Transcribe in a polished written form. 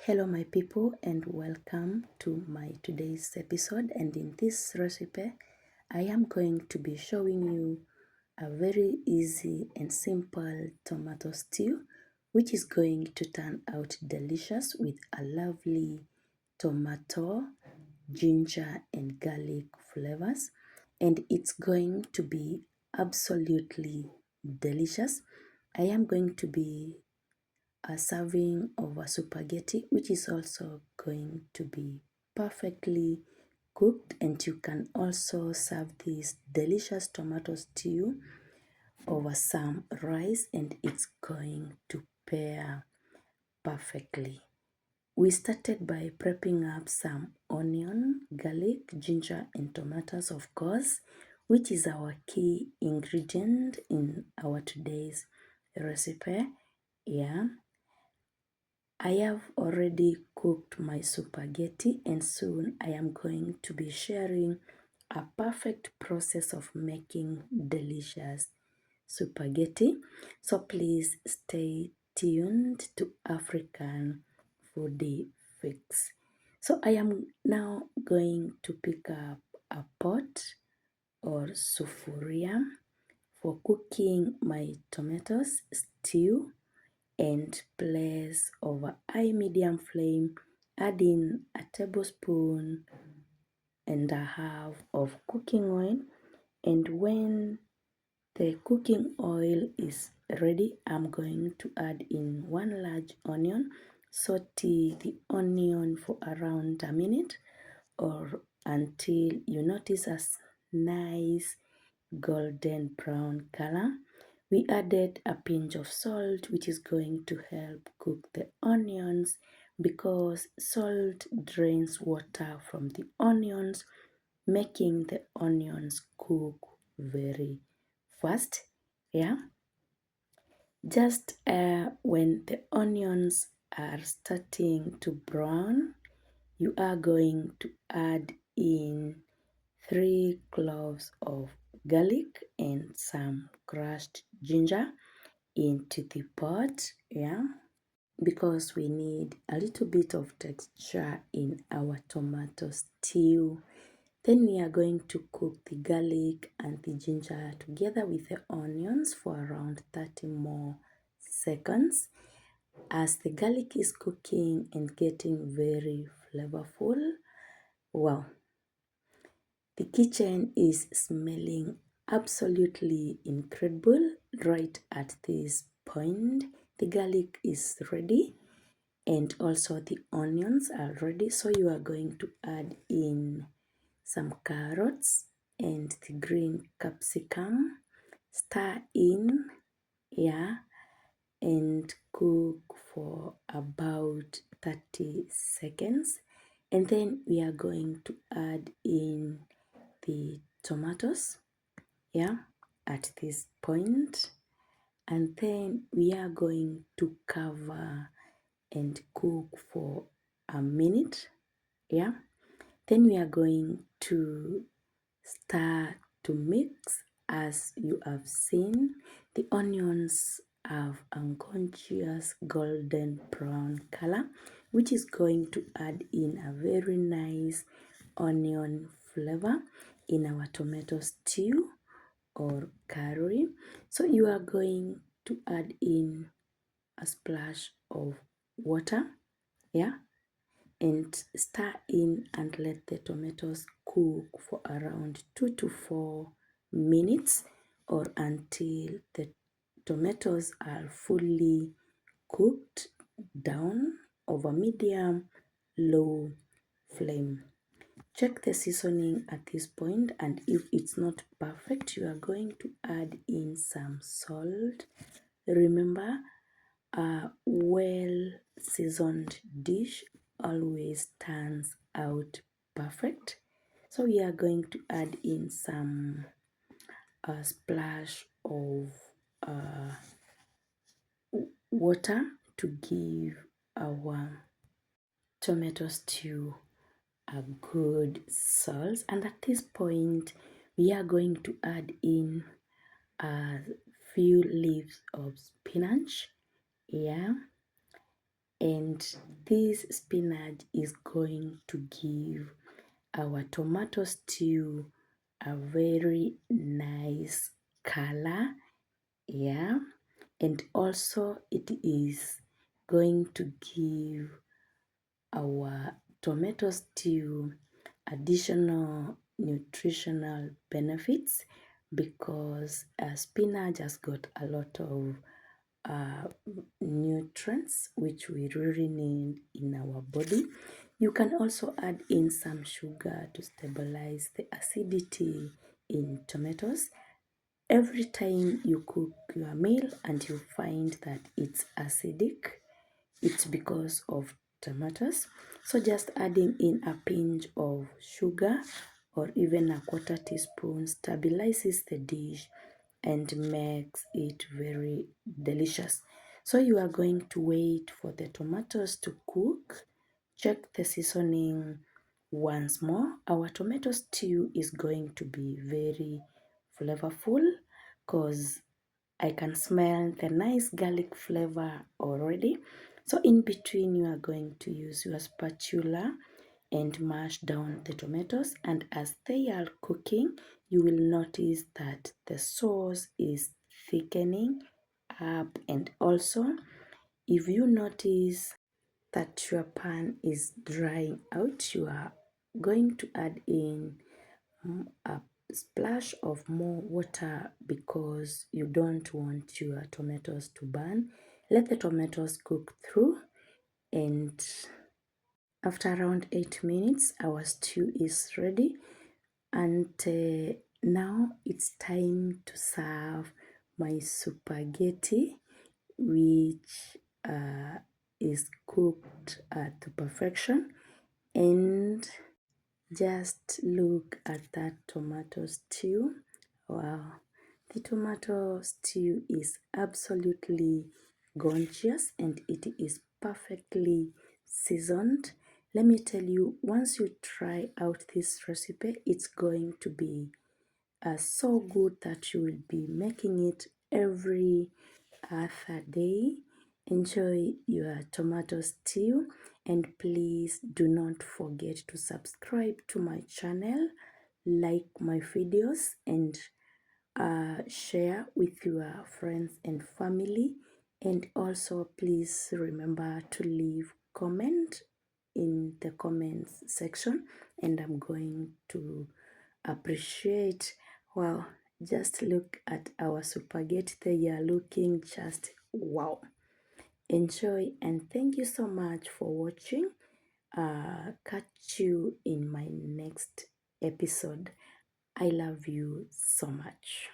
Hello my people, and welcome to my today's episode. And in this recipe I am going to be showing you a very easy and simple tomato stew, which is going to turn out delicious with a lovely tomato, ginger and garlic flavors, and it's going to be absolutely delicious. I am going to be a serving of a spaghetti, which is also going to be perfectly cooked, and you can also serve this delicious tomato stew over some rice, and it's going to pair perfectly. We started by prepping up some onion, garlic, ginger and tomatoes, of course, which is our key ingredient in our today's recipe. I have already cooked my spaghetti, and soon I am going to be sharing a perfect process of making delicious spaghetti. So please stay tuned to African Foodie Fix. So I am now going to pick up a pot or sufuria for cooking my tomatoes stew, and place over high medium flame, adding a tablespoon and a half of cooking oil. And when the cooking oil is ready, I'm going to add in one large onion. Saute the onion for around a minute or until you notice a nice golden brown color. We added a pinch of salt, which is going to help cook the onions because salt drains water from the onions, making the onions cook very fast. Just when the onions are starting to brown, you are going to add in 3 cloves of garlic and some crushed ginger into the pot, because we need a little bit of texture in our tomato stew. Then we are going to cook the garlic and the ginger together with the onions for around 30 more seconds. As the garlic is cooking and getting very flavorful, wow, the kitchen is smelling absolutely incredible right at this point. The garlic is ready and also the onions are ready. So you are going to add in some carrots and the green capsicum. Stir in, and cook for about 30 seconds. And then we are going to add in the tomatoes, at this point, and then we are going to cover and cook for a minute. Then we are going to start to mix. As you have seen, the onions have unconscious golden brown color, which is going to add in a very nice onion flavor in our tomato stew or curry. So you are going to add in a splash of water, and stir in and let the tomatoes cook for around 2 to 4 minutes or until the tomatoes are fully cooked down over medium low flame. Check the seasoning at this point, and if it's not perfect, you are going to add in some salt. Remember, a well seasoned dish always turns out perfect. So we are going to add in some splash of water to give our tomato stew a good sauce. And at this point we are going to add in a few leaves of spinach, and this spinach is going to give our tomato stew a very nice color. Yeah, and also it is going to give our tomato stew additional nutritional benefits because spinach has got a lot of uh, nutrients which we really need in our body. You can also add in some sugar to stabilize the acidity in tomatoes. Every time you cook your meal and you find that it's acidic, it's because of tomatoes. So just adding in a pinch of sugar or even a quarter teaspoon stabilizes the dish and makes it very delicious. So you are going to wait for the tomatoes to cook. Check the seasoning once more. Our tomato stew is going to be very flavorful because I can smell the nice garlic flavor already. So in between you are going to use your spatula and mash down the tomatoes, and as they are cooking you will notice that the sauce is thickening up, and also if you notice that your pan is drying out, you are going to add in a splash of more water because you don't want your tomatoes to burn. Let the tomatoes cook through, and after around 8 minutes our stew is ready. And now it's time to serve my spaghetti, which is cooked to perfection. And just look at that tomato stew. Wow, the tomato stew is absolutely gorgeous and it is perfectly seasoned. Let me tell you, once you try out this recipe, it's going to be so good that you will be making it every other day. Enjoy your tomato stew, and please do not forget to subscribe to my channel, like my videos, and share with your friends and family. And also please remember to leave comment in the comments section, and I'm going to appreciate. Wow, just look at our spaghetti. They are looking just wow. Enjoy, and thank you so much for watching. Catch you in my next episode. I love you so much.